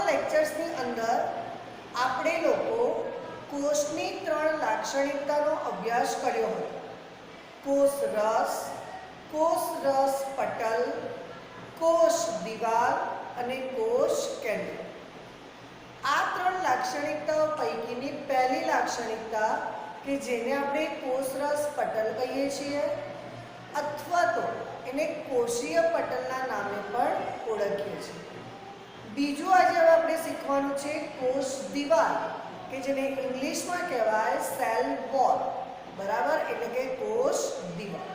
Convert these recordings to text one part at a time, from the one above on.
લેક્ચર્સની અંદર આપણે લોકો કોષની 3 લાક્ષણિકતાનો અભ્યાસ કર્યો હતો. કોષ રસ પટલ, કોષ દિવાલ અને કોષ કેન્દ્ર. આ 3 લાક્ષણિકતાઓ પૈકીની પહેલી લાક્ષણિકતા કે જેને આપણે કોષ રસ પટલ કહીએ છીએ અથવા તો એને કોષીય પટલના નામે પણ ઓળખીએ છીએ. બીજું આજે આપણે શીખવાનું છે કોષ દિવાલ કે જેને ઇંગ્લિશમાં કહેવાય સેલ વોલ. બરાબર, એટલે કે કોષ દિવાલ.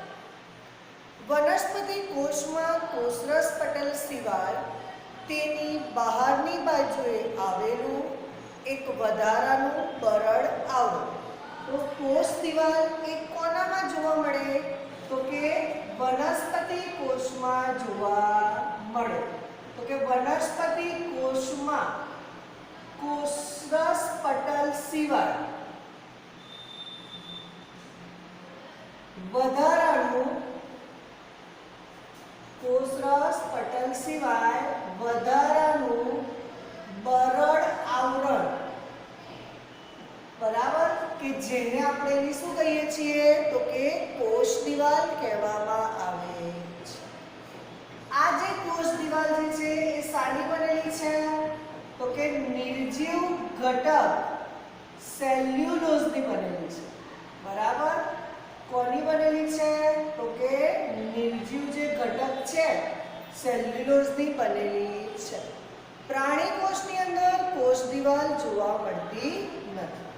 વનસ્પતિ કોષમાં કોષરસ પટલ સિવાય તેની બહારની બાજુએ આવેલું એક વધારાનું બરડ આવરણ. તો કોષ દિવાલ એ કોનામાં જોવા મળે? તો કે વનસ્પતિ કોષમાં જોવા મળે. તો કે વનસ્પતિ કોષમાં કોષરસ પટલ સિવાય વધારાનું કોષરસ પટલ સિવાય વધારાનું બરડ આવરણ, બરાબર, કે જેને આપણે એની શું કહીએ છીએ? તો કે કોષ દિવાલ કહેવામાં આવે છે. આ જે કોષ દિવાલ જે છે એ શાની બનેલી છે? તો કે નિર્જીવ ઘટક સેલ્યુલોઝની બનેલી છે. બરાબર, કોની બનેલી છે? તો કે નિર્જીવ જે ઘટક છે સેલ્યુલોઝની બનેલી છે. પ્રાણી કોષની અંદર કોષ દિવાલ જોવા મળતી નથી.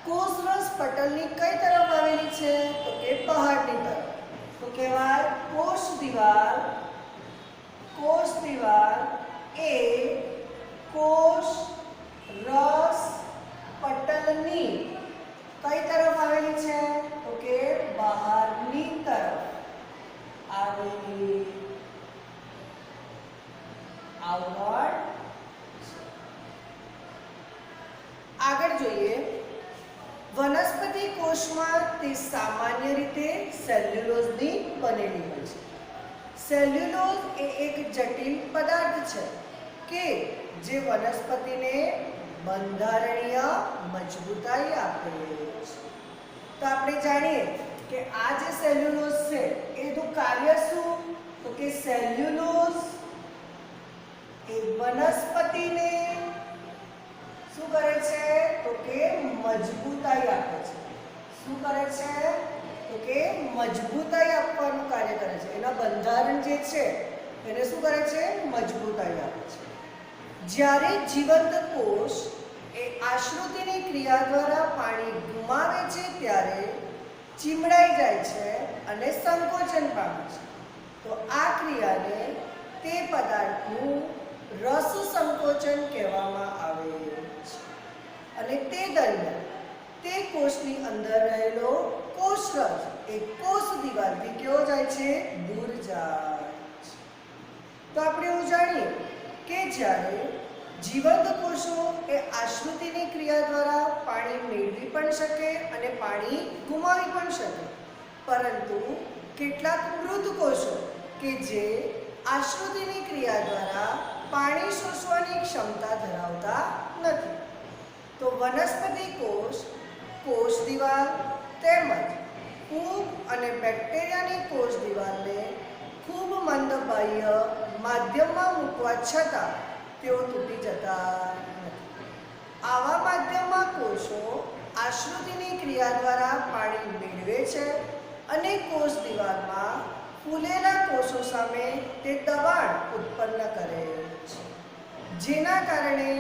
કોષરસ પટલની કઈ તરફ આવેલી છે? તો કે બહારની તરફ. તો કહેવાય કોષ દિવાલ એ કોષ રસ પટલની કઈ તરફ આવેલી છે? તો કે બહારની તરફ આવેલી આવરણ. આગળ જોઈએ, વનસ્પતિ કોષમાં તે સામાન્ય રીતે સેલ્યુલોઝની બનેલી હોય છે. સેલ્યુલોઝ એ એક જટિલ પદાર્થ છે કે જે વનસ્પતિને બંધારણીય મજબૂતાઈ આપે છે. તો આપણે જાણીએ કે આ જે સેલ્યુલોઝ છે એનું કાર્ય શું? તો કે સેલ્યુલોઝ એ વનસ્પતિને શું કરે છે? તો કે મજબૂતાઈ આપે છે. શું કરે છે? તો કે મજબૂતાઈ આપવાનું કાર્ય કરે છે. એના બંધારણ જે છે એને શું કરે છે? મજબૂતાઈ આપે છે. જ્યારે જીવંત કોષ એ આશ્રુતિની ક્રિયા દ્વારા પાણી ગુમાવે છે ત્યારે ચીમડાઈ જાય છે અને સંકોચન પામે છે. તો આ ક્રિયાને તે પદાર્થનું રસ સંકોચન કહેવામાં આવે છે. અને તે દરમિયાન તે કોષની અંદર રહેલો કોષરસ એ કોષ દિવાલથી કેવો જાય છે? દૂર જાય છે. તો આપણે એવું જાણીએ કે જ્યારે જીવંત કોષો એ આશ્રુતિની ક્રિયા દ્વારા પાણી મેળવી પણ શકે અને પાણી ગુમાવી પણ શકે, પરંતુ કેટલાક મૃત કોષો કે જે આશ્રુતિની ક્રિયા દ્વારા પાણી શોષવાની ક્ષમતા ધરાવતા નથી. તો વનસ્પતિ કોષ કોષ દિવાલ તેમજ ફૂગ અને બેક્ટેરિયાની કોષ દિવાલને ખૂબ મંદ બાહ્ય માધ્યમમાં મૂકવા છતાં તેઓ તૂટી જતા નથી. આવા માધ્યમમાં કોષો આશ્રુતિની ક્રિયા દ્વારા પાણી મેળવે છે અને કોષ દિવાલમાં ફૂલેલા કોષો સામે તે દબાણ ઉત્પન્ન કરે છે, જેના કારણે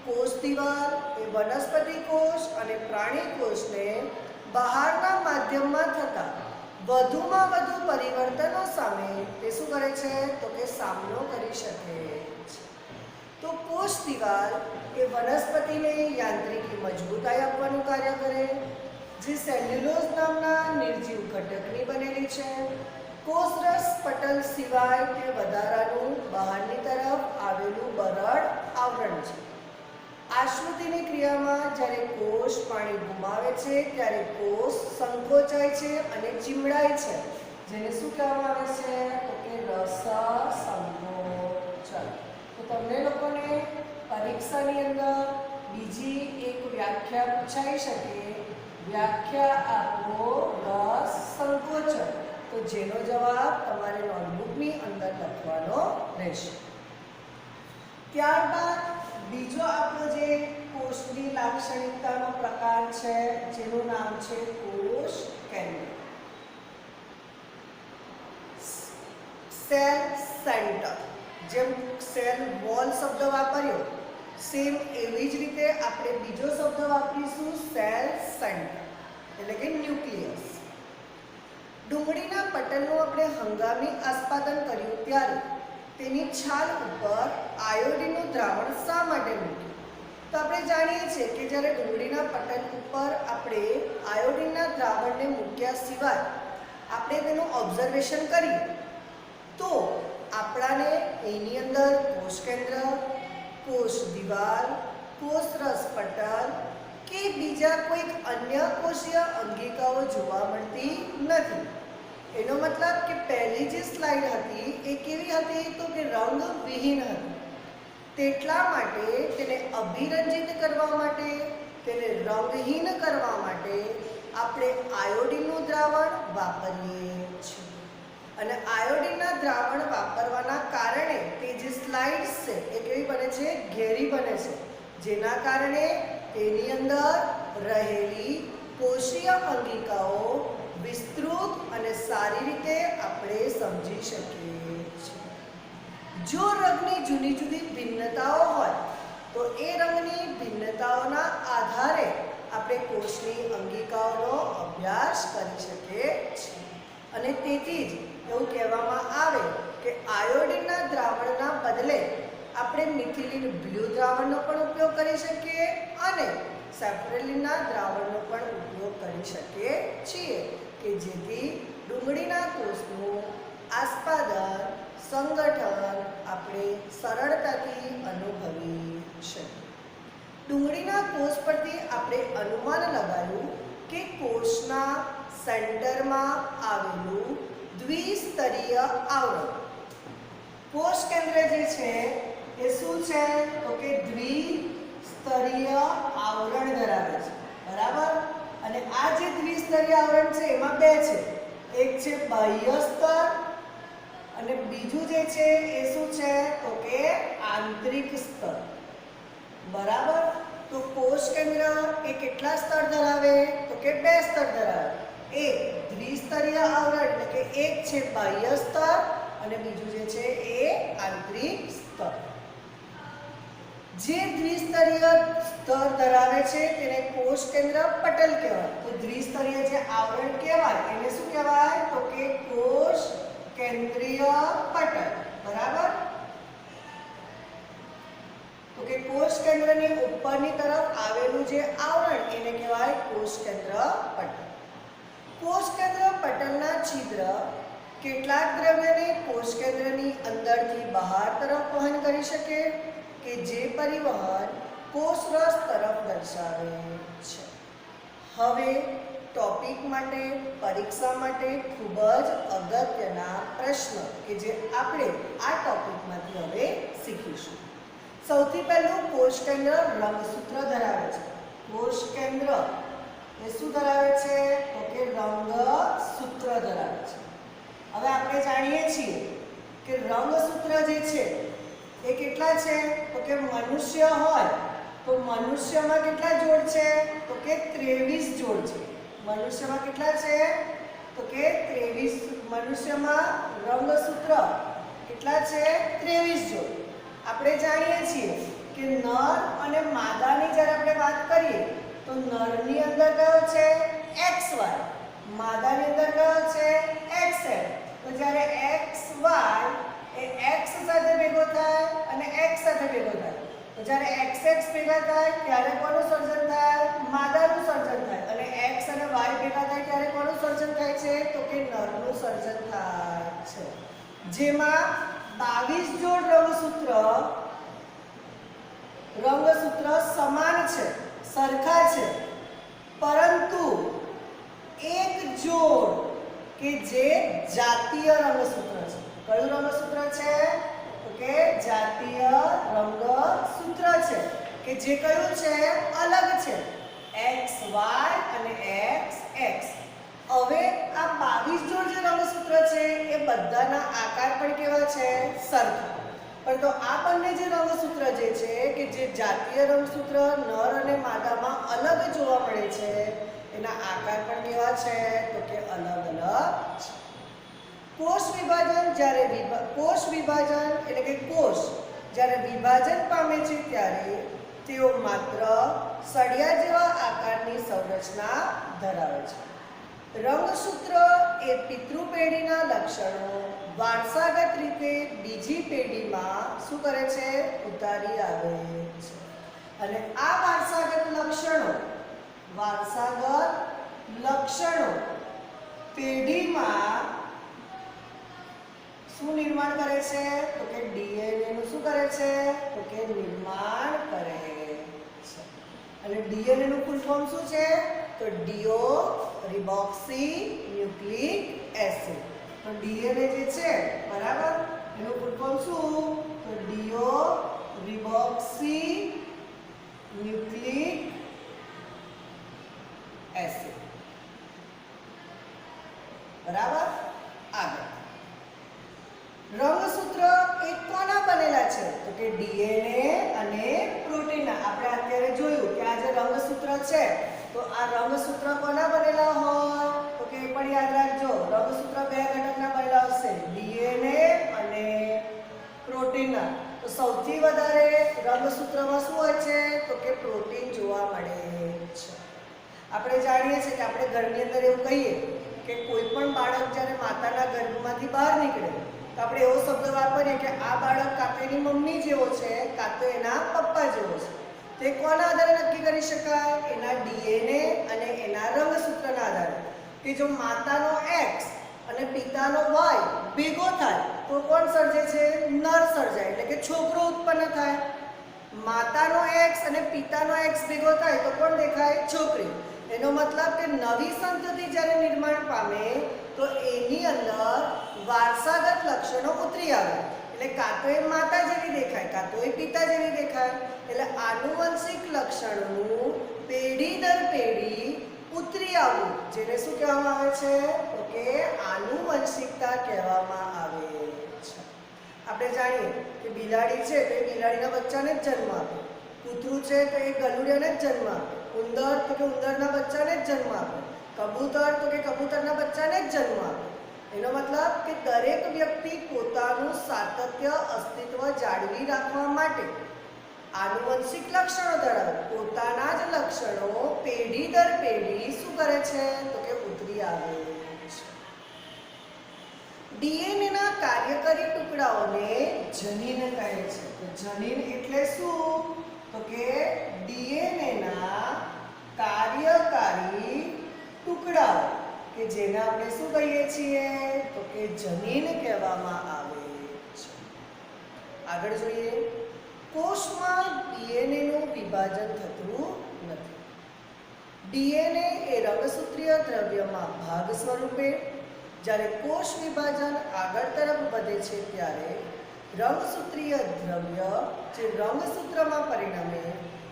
કોષ દિવાલ એ વનસ્પતિ કોષ અને પ્રાણી કોષને બહારના માધ્યમમાં થતા વધુમાં વધુ પરિવર્તનો સામે તે શું કરે છે? તો કે સામનો કરી શકે છે. તો કોષ દિવાલ એ વનસ્પતિને યાંત્રિકી મજબૂતાઈ આપવાનું કાર્ય કરે, જે સેલ્યુલોઝ નામના નિર્જીવ ઘટકની બનેલી છે. કોષરસ પટલ સિવાય તે વધારાનું બહારની તરફ આવેલું બરડ આવરણ છે. આશ્રુતિની ક્રિયામાં જ્યારે કોષ પાણી ગુમાવે છે ત્યારે કોષ સંકોચાય છે અને ચીમડાય છે, જેને શું કહેવામાં આવે છે? તો કે રસ સંકોચન. તો તમને લોકોને પરીક્ષાની અંદર બીજી એક વ્યાખ્યા પૂછાઈ શકે, વ્યાખ્યા આપો રસ સંકોચન, તો જેનો જવાબ તમારે નોટબુકની અંદર લખવાનો રહેશે. ત્યારબાદ બીજો આપણો જે કોષની લાક્ષણિકતાનો પ્રકાર છે જેનું નામ છે કોષ કેન્દ્ર, સેલ સેન્ટર. જેમ સેલ વોલ શબ્દ વાપર્યો સેમ એવી જ રીતે આપણે બીજો શબ્દ વાપરીશું સેલ સેન્ટર એટલે કે ન્યુક્લિયસ. ડુંગળીના પટલનું આપણે હંગામી આસ્પાદન કર્યું ત્યારે તેની છાલ ઉપર આયોડિનનું દ્રાવણ શા માટે મૂક્યું? તો આપણે જાણીએ છીએ કે જ્યારે ડુંગળીના પટલ ઉપર આપણે આયોડિનના દ્રાવણને મૂક્યા સિવાય આપણે તેનું ઓબ્ઝર્વેશન કરીએ તો આપણાને એની અંદર કોષ કેન્દ્ર, કોષ દિવાલ, કોષ રસ પટલ કે બીજા કોઈક અન્ય કોષીય અંગિકાઓ જોવા મળતી નથી. એનો મતલબ કે પહેલી જે સ્લાઇડ હતી એ કેવી હતી? તો કે રંગવિહીન હતી. તેટલા માટે તેને અભિરંજિત કરવા માટે, તેને રંગહીન કરવા માટે આપણે આયોડિનનું દ્રાવણ વાપરીએ છીએ. અને આયોડિનના દ્રાવણ વાપરવાના કારણે તે જે સ્લાઇડ્સ છે એ કેવી બને છે? ઘેરી બને છે, જેના કારણે તેની અંદર રહેલી કોષીય અંગિકાઓ વિસ્તૃત અને સારી રીતે આપણે સમજી શકીએ છીએ. જો રંગની જુદી જુદી ભિન્નતાઓ હોય તો એ રંગની ભિન્નતાઓના આધારે આપણે કોષની અંગિકાઓનો અભ્યાસ કરી શકીએ છીએ. અને તેથી જ એવું કહેવામાં આવે કે આયોડિનના દ્રાવણના બદલે આપણે મિથિલિન બ્લુ દ્રાવણનો પણ ઉપયોગ કરી શકીએ અને સેફ્રેલિનના દ્રાવણનો પણ ઉપયોગ કરી શકીએ છીએ કે જેથી ડુંગળીના કોષનું આસ્પાદન, સંગઠન આપણે સરળતાથી અનુભવી શકીએ. ડુંગળીના કોષ પરથી આપણે અનુમાન લગાવ્યું કે કોષના સેન્ટરમાં આવેલું દ્વિસ્તરીય આવરણ. કોષ કેન્દ્ર જે છે એ શું છે? તો કે દ્વિસ્તરીય આવરણ ધરાવે છે, બરાબર? અને આ જે દ્વિસ્તરીય આવરણ છે એમાં બે છે, એક છે બાહ્ય સ્તર અને બીજું જે છે એ શું છે? તો કે આંતરિક સ્તર, બરાબર? તો કોષ કેન્દ્ર એ કેટલા સ્તર ધરાવે? તો કે બે સ્તર ધરાવે. એક દ્વિસ્તરીય આવરણ એટલે કે એક છે બાહ્ય સ્તર અને બીજું જે છે એ આંતરિક સ્તર. જે દ્વિસ્તરીય સ્તર ધરાવે છે તેને કોષ કેન્દ્ર પટલ કહેવાય. તો દ્વિસ્તરીય જે આવરણ કહેવાય એને શું કહેવાય? તો કે કોષ કેન્દ્રીય પટલ, બરાબર? તો કે કોષ કેન્દ્રની ઉપરની તરફ આવેલું જે આવરણ એને કહેવાય કોષ કેન્દ્ર પટલ. કોષ કેન્દ્ર પટલના છિદ્ર કેટલાક દ્રવ્યને કોષ કેન્દ્રની અંદરથી બહાર તરફ વહન કરી શકે કે જે પરિવહન કોષ રસ તરફ દર્શાવે છે. હવે ટોપિક માટે, પરીક્ષા માટે ખૂબ જ અગત્યના પ્રશ્ન કે જે આપણે આ ટોપિકમાંથી હવે શીખીશું. સૌથી પહેલું કોષ કેન્દ્ર રંગસૂત્ર ધરાવે છે. કોષ કેન્દ્ર એ શું ધરાવે છે? તો કે રંગસૂત્ર ધરાવે છે. હવે આપણે જાણીએ છીએ કે રંગસૂત્ર જે છે એ કેટલા છે? તો કે મનુષ્ય હોય તો મનુષ્યમાં કેટલા જોડ છે? તો કે 23 જોડ છે. મનુષ્યમાં કેટલા છે? તો કે 23. મનુષ્યમાં રંગસૂત્ર કેટલા છે? 23 જોડ. આપણે જાણીએ છીએ કે નર અને માદાની જ્યારે આપણે વાત કરીએ તો નરની અંદર કયો છે? XY, માદાની અંદર કયો છે? XL. તો જ્યારે XY એ X સાથે ભેગો થાય અને X સાથે ભેગો થાય તો જ્યારે XX ભેગા થાય ત્યારે કોનું સર્જન થાય? માદાનું સર્જન થાય. અને X અને Y ભેગા થાય ત્યારે કોનું સર્જન થાય છે? તો કે નરનું સર્જન થાય છે. જેમાં 22 જોડ રંગસૂત્ર સમાન છે, સરખા છે, પરંતુ એક જોડ કે જે જાતીય રંગસૂત્ર છે. કયું રંગસૂત્ર છે? તો કે જાતીય રંગસૂત્ર છે. કે જે કયું છે અલગ છે એક્સ વાય અને એક્સ એક્સ. હવે આ 22 જોડ જે રંગસૂત્ર છે એ બધાના આકાર પણ કેવા છે સરખા. પરંતુ આ બંને જે રંગસૂત્ર જે છે કે જે જાતીય રંગસૂત્ર નર અને માદામાં અલગ જોવા મળે છે એના આકાર પણ કેવા છે તો કે અલગ અલગ છે. કોષ વિભાજન જ્યારે કોષ વિભાજન એટલે કે કોષ જ્યારે વિભાજન પામે છે ત્યારે તેઓ માત્ર સળિયા જેવા આકારની સંરચના ધરાવે છે. રંગસૂત્ર એ પિતૃ પેઢીના લક્ષણો વારસાગત રીતે બીજી પેઢીમાં શું કરે છે ઉતારી આવે છે. અને આ વારસાગત લક્ષણો પેઢીમાં શું નિર્માણ કરે છે તો કે ડીએનએ નું શું કરે છે તો કે નિર્માણ કરે છે. અને ડીએનએ નું ફૂલ ફોર્મ શું છે તો ડીઓરિબોક્સી ન્યુક્લિક એસિડ. તો ડીએનએ જે છે બરાબર એનું ફૂલ ફોર્મ શું તો ડીઓરિબોક્સી ન્યુક્લિક એસિડ. બરાબર. આગળ રંગસૂત્ર એ કોના બનેલા છે તો કે ડીએનએ અને પ્રોટીનના. આપણે અત્યારે જોયું કે આ જે રંગસૂત્ર છે તો આ રંગસૂત્ર કોના બનેલા હોય તો કે પણ યાદ રાખજો રંગસૂત્ર બે ઘટકના બનેલા હશે ડીએનએ અને પ્રોટીનના. તો સૌથી વધારે રંગસૂત્રમાં શું હોય છે તો કે પ્રોટીન જોવા મળે છે. આપણે જાણીએ છીએ કે આપણે ઘરની અંદર એવું કહીએ કે કોઈ પણ બાળક જ્યારે માતાના ગર્ભમાંથી બહાર નીકળે તો આપણે એવો શબ્દ વાપરીએ કે આ બાળક કાં તો એની મમ્મી જેવો છે કાં તો એના પપ્પા જેવો છે. તે કોના આધારે નક્કી કરી શકાય એના ડીએનએ અને એના રંગસૂત્રના આધારે. કે જો માતાનો એક્સ અને પિતાનો વાય ભેગો થાય તો કોણ સર્જે છે નર સર્જાય એટલે કે છોકરો ઉત્પન્ન થાય. માતાનો એક્સ અને પિતાનો એક્સ ભેગો થાય તો કોણ દેખાય છોકરી. એનો મતલબ કે નવી સંતતિ જ્યારે નિર્માણ પામે તો એની અંદર વારસાગત લક્ષણો ઉતરી આવે. એટલે કાં તો એ માતા જેવી દેખાય કાં તો એ પિતા જેવી દેખાય. એટલે આનુવંશિક લક્ષણોનું પેઢી દર પેઢી ઉતરી આવવું જેને શું કહેવામાં આવે છે તો કે આનુવંશિકતા કહેવામાં આવે છે. આપણે જાણીએ કે બિલાડી છે તો એ બિલાડીના બચ્ચાને જ જન્મ આપે. કૂતરું છે તો એ ગલુડિયાને જ જન્મ આપે. ઉંદર તો કે ઉંદરના બચ્ચાને જ જન્મ આપે. કબૂતર તો કે કબૂતરના બચ્ચાને જ જન્મ આપે. એનો મતલબ કે દરેક વ્યક્તિ પોતાનું સાતત્ય અસ્તિત્વ જાળવી રાખવા માટે આનુવંશિક લક્ષણો ધરાવે. પોતાના જ લક્ષણો પેઢી દર પેઢી શું કરે છે તો કે ઉતરી આવે છે. ડીએનએના કાર્યકારી ટુકડાઓને જનીન કહે છે. તો જનીન એટલે શું તો કે ડીએનએના કાર્યકારી ટુકડાઓ કે જેને આપણે શું કહીએ છીએ તો કે જનીન કહેવામાં આવે છે. આગળ જોઈએ કોષમાં ડીએનએ નું વિભાજન થતું નથી. ડીએનએ એ રંગસૂત્રીય દ્રવ્યમાં ભાગ સ્વરૂપે જ્યારે કોષ વિભાજન આગળ તરફ વધે છે ત્યારે રંગસૂત્રીય દ્રવ્ય જે રંગસૂત્રમાં પરિણમે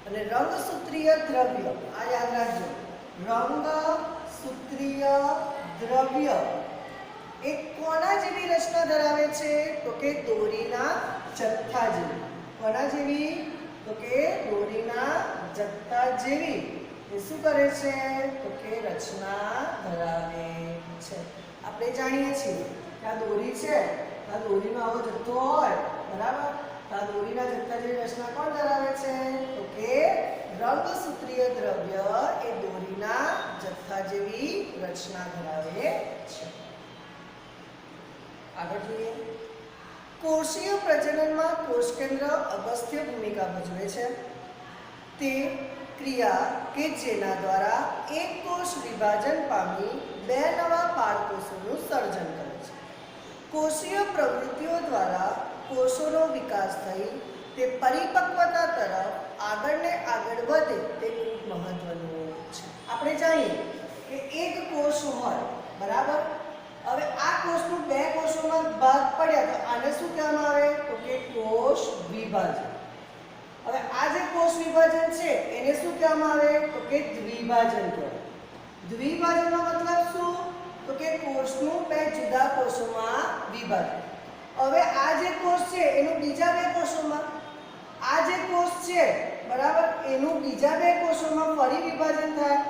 અને રંગસૂત્રીય દ્રવ્ય આ યાદ રાખજો રંગસૂત્રીય દ્રવ્ય એ કોના જેવી રચના ધરાવે છે તો કે દોરીના જથ્થા જેવી. કોના જેવી તો કે દોરીના જથ્થા જેવી એ શું કરે છે તો કે રચના ધરાવે છે. આપણે જાણીએ છીએ કે આ દોરી છે આ દોરીનો આવો જથ્થો હોય બરાબર. આ દોરીના જથ્થા જેવી રચના કોણ ધરાવે છે તો કે રંગસૂત્રીય દ્રવ્ય એ દોરીના જથ્થા જેવી રચના ધરાવે છે. આગળ જોઈએ કોષીય પ્રજનનમાં કોષ કેન્દ્ર અગસ્ત્ય ભૂમિકા ભજવે છે. તે ક્રિયા કે જેના દ્વારા એક કોષ વિભાજન પામી બે નવા બાળકોષોનું સર્જન કરે છે. કોષીય પ્રવૃત્તિઓ દ્વારા કોષોનો વિકાસ થઈ તે પરિપક્વતા તરફ આગળ વધે તે ખૂબ મહત્વનું છે. આપણે જાણીએ કે એક કોષ હોય બરાબર. હવે આ કોષનું બે કોષોમાં ભાગ પડ્યા તો આને શું કહેવામાં આવે તો કે કોષ વિભાજન. હવે આ જે કોષ વિભાજન છે એને શું કહેવામાં આવે તો કે દ્વિભાજન કહેવાય. દ્વિભાજનનો મતલબ શું તો કે કોષનું બે જુદા કોષોમાં વિભાજન. હવે આ જે કોષ છે એનું બીજા બે કોષોમાં, આ જે કોષ છે બરાબર એનું બીજા બે કોષોમાં ફરી વિભાજન થાય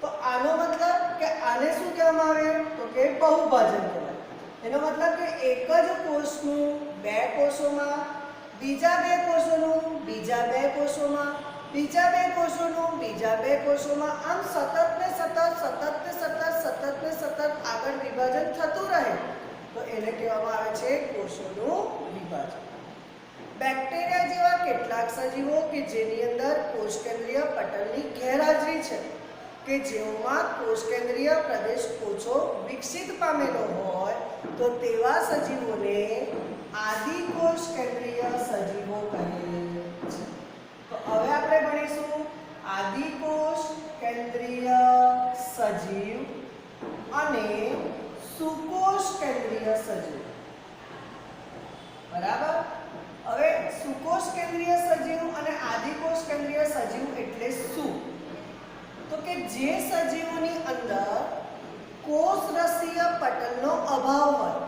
તો આનો મતલબ કે આને શું કહેવામાં આવે તો કે બહુભાજન કહેવાય. એનો મતલબ કે એક જ કોષનું બે કોષોમાં, બીજા બે કોષોનું બીજા બે કોષોમાં, બીજા બે કોષોનું બીજા બે કોષોમાં, આમ સતત ને સતત આગળ વિભાજન થતું રહે તો એને કહેવામાં આવે છે કોષોનું વિભાજન. બેક્ટેરિયા જેવા કેટલાક સજીવો કે જેની અંદર કોષ કેન્દ્રીય પટલની ગેરહાજરી છે કે જેઓમાં કોષ કેન્દ્રીય પ્રદેશ ઓછો વિકસિત પામેલો હોય તો તેવા સજીવોને આદિકોષ કેન્દ્રીય સજીવો કહે છે. તો હવે આપણે ભણીશું આદિકોષ કેન્દ્રીય સજીવ અને સુકોષ કેન્દ્રીય સજીવ. બરાબર. હવે સુકોષ કેન્દ્રીય સજીવ અને આદિકોષ કેન્દ્રીય સજીવ એટલે શું તો કે જે સજીવોની અંદર કોષરસીય પટલનો અભાવ હોય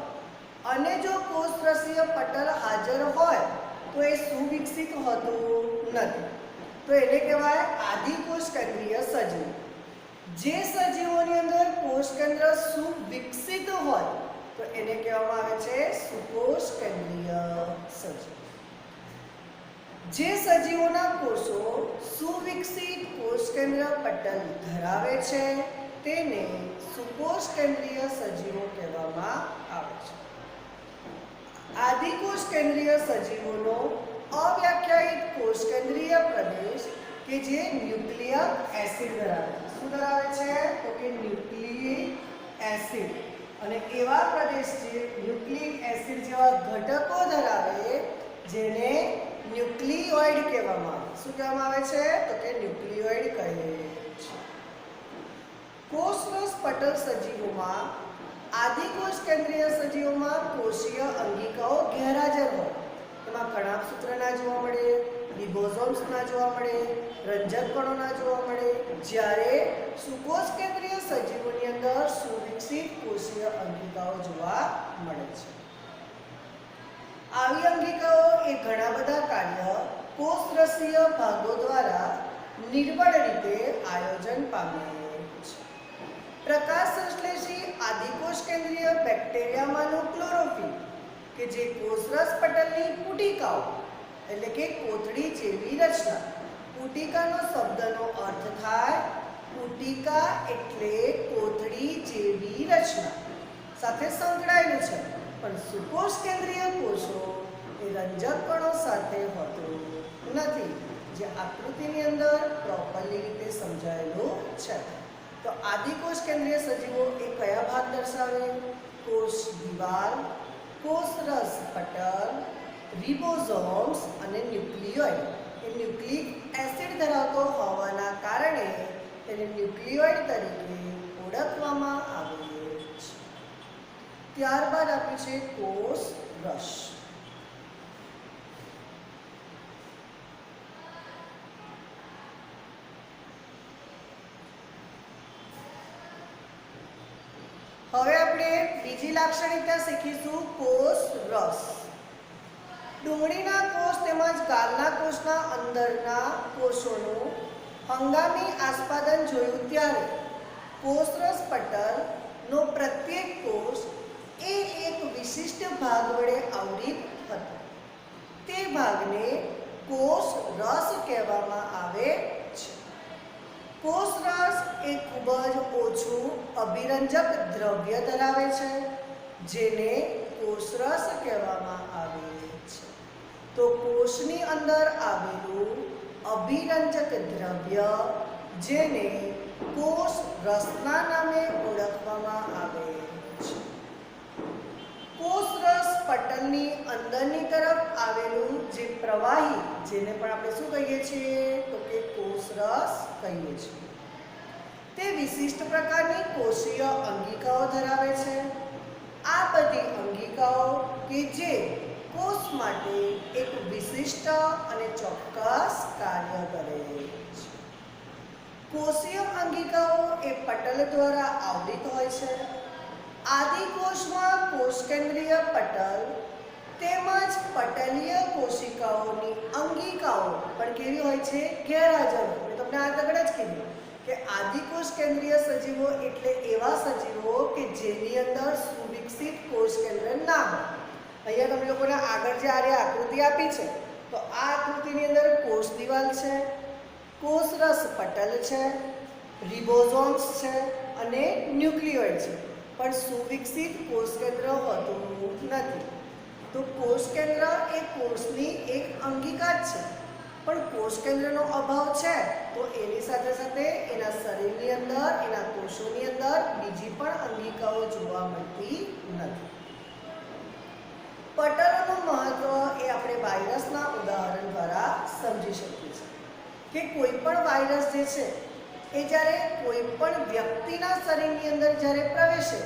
અને જો કોષરસીય પટલ હાજર હોય તો એ સુવિકસિત હોતું નથી તો એને કહેવાય આદિકોષ કેન્દ્રીય સજીવ. જે સજીવોની અંદર કોષ કેન્દ્ર સુવિકસિત હોય તો એને કહેવામાં આવે છે સુકોષ કેન્દ્રીય સજીવ. જે સજીવોના કોષો સુવિકસિત કોષ કેન્દ્ર પટલ ધરાવે છે તેને સુકોષ કેન્દ્રીય સજીવો કહેવામાં આવે છે. આદિકોષ કેન્દ્રીય સજીવોનો અવ્યાખ્યાયિત કોષ કેન્દ્રીય પ્રદેશ કે જે ન્યુક્લિયક એસિડ ધરાવે છે. શું ધરાવે છે તો કે ન્યુક્લિક એસિડ. અને એવા પ્રદેશ જે ન્યુક્લિક એસિડ જેવા ઘટકો ધરાવે જેને ન્યુક્લિયોઇડ કહેવામાં આવે. શું કહેવામાં આવે છે તો કે ન્યુક્લિયોઇડ કહે છે. કોષરસ પટલ સજીવોમાં આદિકોષ કેન્દ્રીય સજીવોમાં કોષીય અંગિકાઓ ગેરહાજર હોય. એમાં કણાભસૂત્રના જોવા મળે, રિબોસોમ્સના જોવા મળે, રંજક કણોના જોવા મળે, જ્યારે સુકોષ કેન્દ્રીય સજીવોની અંદર સુવિકસિત કોષીય અંગિકાઓ જોવા મળે છે. આવી અંગિકાઓ એ ઘણા બધા કાર્ય કોષરસીય ભાગો દ્વારા નિર્બળ રીતે આયોજન પામે છે. પ્રકાશ સંશ્લેષી આદિકોષ કેન્દ્રીય બેક્ટેરિયામાંનું ક્લોરોફિલ કે જે કોષરસ પટલની પુટિકાઓ એટલે કે કોથળી જેવી રચના. પુટિકાનો શબ્દનો અર્થ થાય પુટિકા એટલે કોથળી જેવી રચના સાથે સંકળાયેલું છે, પણ સુકોષ કેન્દ્રીય કોષો એ રંજક કણો સાથે હોતું નથી, જે આકૃતિની અંદર પ્રોપરલી રીતે સમજાયેલું છે. તો આદિકોષ કેન્દ્રીય સજીવો એ કયા ભાગ દર્શાવે? કોષ દિવાલ, કોષરસ પટલ, રિબોસોમ્સ અને ન્યુક્લિયોઇડ. એ ન્યુક્લિક એસિડ ધરાવતો હોવાના કારણે તેને ન્યુક્લિયોઇડ તરીકે ઓળખવામાં આવે છે. ત્યારબાદ આપ્યું છે કોષરસ. હવે આપણે બીજી લાક્ષણિકતા શીખીશું કોષરસ. ડુંગળીના કોષ તેમજ ગાલના કોષના અંદરના કોષોનું હંગામી આસ્પાદન જોયું ત્યારે કોષરસ પટલનો પ્રત્યેક કોષ એ એક વિશિષ્ટ ભાગ વડે આવરિત હતો. તે ભાગને કોષરસ કહેવામાં આવે છે. કોષરસ એ ખૂબ જ ઓછું અભિરંજક દ્રવ્ય ધરાવે છે, જેને કોષરસ કહેવામાં આવે છે. તો કોષની અંદર આવેલું અભિરંજક દ્રવ્ય જેને કોષરસના નામે ઓળખવામાં આવે છે. કોષરસ પટલની અંદરની તરફ આવેલું જે પ્રવાહી જેને પણ આપણે શું કહીએ છીએ તો કે કોષરસ કહીએ છીએ, તે વિશિષ્ટ પ્રકારની કોષીય અંગિકાઓ ધરાવે છે. આ બધી અંગિકાઓ કે જે કોષ માટે એક વિશિષ્ટ અને ચોક્કસ કાર્ય કરે છે. કોષીય અંગિકાઓ એ પટલ દ્વારા આવૃત હોય છે. આદિકોષમાં કોષકેન્દ્રીય પટલ તેમજ પટલીય કોશિકાઓની અંગિકાઓ પણ કેવી હોય છે? ગેરહાજર. મેં તમને આગળ જ કીધું કે આદિકોષ કેન્દ્રીય સજીવો એટલે એવા સજીવો કે જેની અંદર સુવિકસિત કોષ કેન્દ્ર ના હોય. અહીંયા તમે લોકોને આગળ જે આકૃતિ આપી છે તો આ આકૃતિની અંદર કોષ દિવાલ છે, કોષરસ પટલ છે, રિબોઝોમ્સ છે અને ન્યુક્લિયોઇડ છે, પણ સુવિકસિત કોષ કેન્દ્ર હોતું નથી. તો કોષ કેન્દ્ર એ કોષની એક અંગિકા જ છે, પણ કોષ કેન્દ્રનો અભાવ છે તો એની સાથે સાથે એના શરીરની અંદર, એના કોષોની અંદર બીજી પણ અંગિકાઓ જોવા મળતી નથી. પટલનું મહત્વ એ આપણે વાયરસના ઉદાહરણ દ્વારા સમજી શકીએ છીએ કે કોઈ પણ વાયરસ જે છે એ જ્યારે કોઈ પણ વ્યક્તિના શરીરની અંદર જ્યારે પ્રવેશે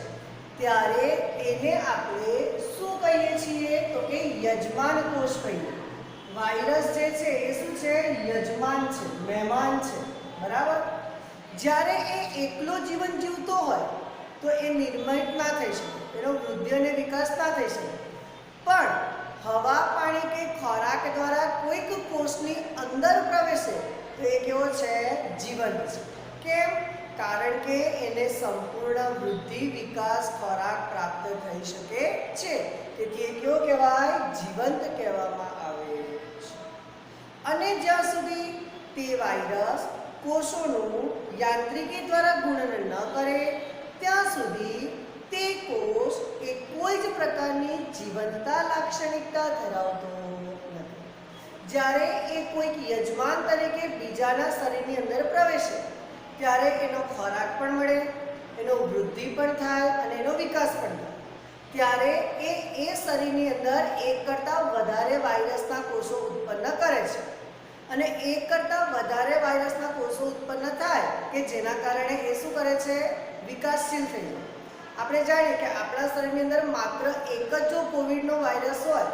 ત્યારે એને આપણે શું કહીએ છીએ? તો કે યજમાન કોષ કહીએ. વાયરસ જે છે એ શું છે? યજમાન છે, મહેમાન છે, બરાબર. જ્યારે એ એકલો જીવન જીવતો હોય તો એ નિર્મિત ના થઈ શકે, એનો વૃદ્ધિ અને વિકાસ ના થઈ શકે. પણ હવા, પાણી કે ખોરાક દ્વારા કોઈક કોષની અંદર પ્રવેશે તો એ કેવો છે? જીવંત છે. કેમ? કારણ કે એને સંપૂર્ણ વૃદ્ધિ, વિકાસ, ખોરાક પ્રાપ્ત થઈ શકે છે. તેથી એ કેવો કહેવાય? જીવંત કહેવામાં આવે છે. અને જ્યાં સુધી તે વાયરસ કોષોનું યાંત્રિકી દ્વારા ગુણન ન કરે ત્યાં સુધી તે કોષ એ કોઈ જ પ્રકારની જીવંતતા લાક્ષણિકતા ધરાવતો નથી. જ્યારે એ કોઈક યજમાન તરીકે બીજાના શરીરની અંદર પ્રવેશે ત્યારે એનો ખોરાક પણ મળે, એનો વૃદ્ધિ પણ થાય અને એનો વિકાસ પણ થાય. ત્યારે એ શરીરની અંદર એક કરતાં વધારે વાયરસના કોષો ઉત્પન્ન કરે છે. અને એક કરતાં વધારે વાયરસના કોષો ઉત્પન્ન થાય કે જેના કારણે એ શું કરે છે? વિકાસશીલ થઈ જાય. આપણે જાણીએ કે આપણા શરીરની અંદર માત્ર એક જ જો કોવિડનો વાયરસ હોય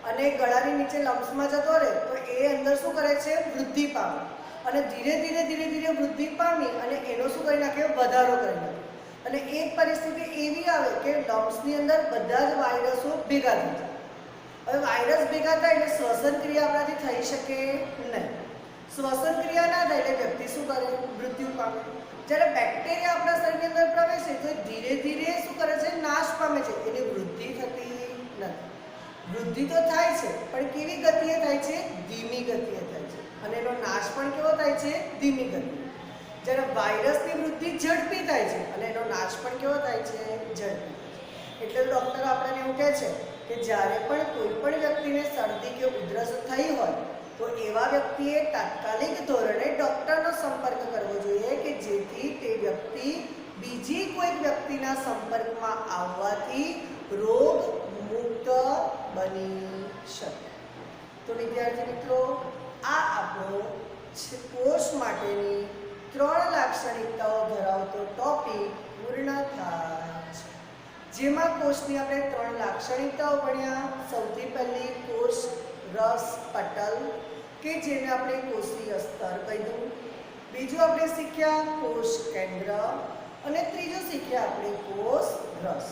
અને ગળાની નીચે લમ્સમાં જતો રહે તો એ અંદર શું કરે છે? વૃદ્ધિ પામે અને ધીરે ધીરે વૃદ્ધિ પામી અને એનો શું કરી નાખે? વધારો કરી નાખે. અને એક પરિસ્થિતિ એવી આવે કે લમ્સની અંદર બધા જ વાયરસો ભેગા થઈ જાય. હવે વાયરસ ભેગા થાય એટલે શ્વસન ક્રિયા આપણાથી થઈ શકે નહીં. શ્વસન ક્રિયા ના થાય એટલે વ્યક્તિ શું કરે? મૃત્યુ પામે. જ્યારે બેક્ટેરિયા આપણા શરીરની અંદર પ્રવેશે તો ધીરે ધીરે શું કરે છે? નાશ પામે છે. એની વૃદ્ધિ થતી નથી. વૃદ્ધિ તો થાય છે પણ કેવી ગતિએ થાય છે? ધીમી ગતિએ થાય છે. અને એનો નાશ પણ કેવો થાય છે? ધીમી ગતિએ. જ્યારે વાયરસની વૃદ્ધિ ઝડપી થાય છે અને એનો નાશ પણ કેવો થાય છે? ઝડપી. એટલે ડૉક્ટરો આપણને એવું કહે છે કે જ્યારે પણ કોઈ પણ વ્યક્તિને શરદી કે ઉધરસ થઈ હોય તો એવા વ્યક્તિએ તાત્કાલિક ધોરણે ડૉક્ટરનો સંપર્ક કરવો જોઈએ કે જેથી તે વ્યક્તિ બીજી કોઈક વ્યક્તિના સંપર્કમાં આવવાથી રોગ મુક્ત બની શકે. તો વિદ્યાર્થી મિત્રો, આ આપણો કોષ માટેની 3 લાક્ષણિકતાઓ ધરાવતો ટોપિક પૂર્ણ થાય છે. જેમાં કોષની આપણે 3 લાક્ષણિકતાઓ ભણ્યા. સૌથી પહેલી કોષ રસ પટલ કે જેને આપણે કોષીય સ્તર કહીશું. બીજું આપણે શીખ્યા કોષ કેન્દ્ર અને ત્રીજું શીખ્યા આપણે કોષ રસ.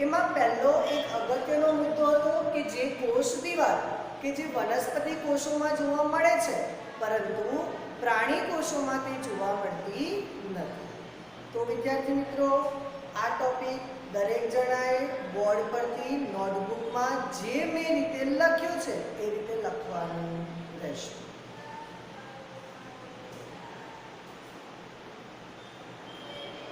એમાં પહેલો એક અગત્યનો મુદ્દો હતો કે જે કોષ દિવાલ કે જે વનસ્પતિ કોષોમાં જોવા મળે છે પરંતુ પ્રાણી કોષોમાં તે જોવા મળતી નથી. તો વિદ્યાર્થી મિત્રો, આ ટોપિક દરેક જણાએ બોર્ડ પરથી નોટબુકમાં જે મેં રીતે લખ્યું છે એ રીતે લખવાનું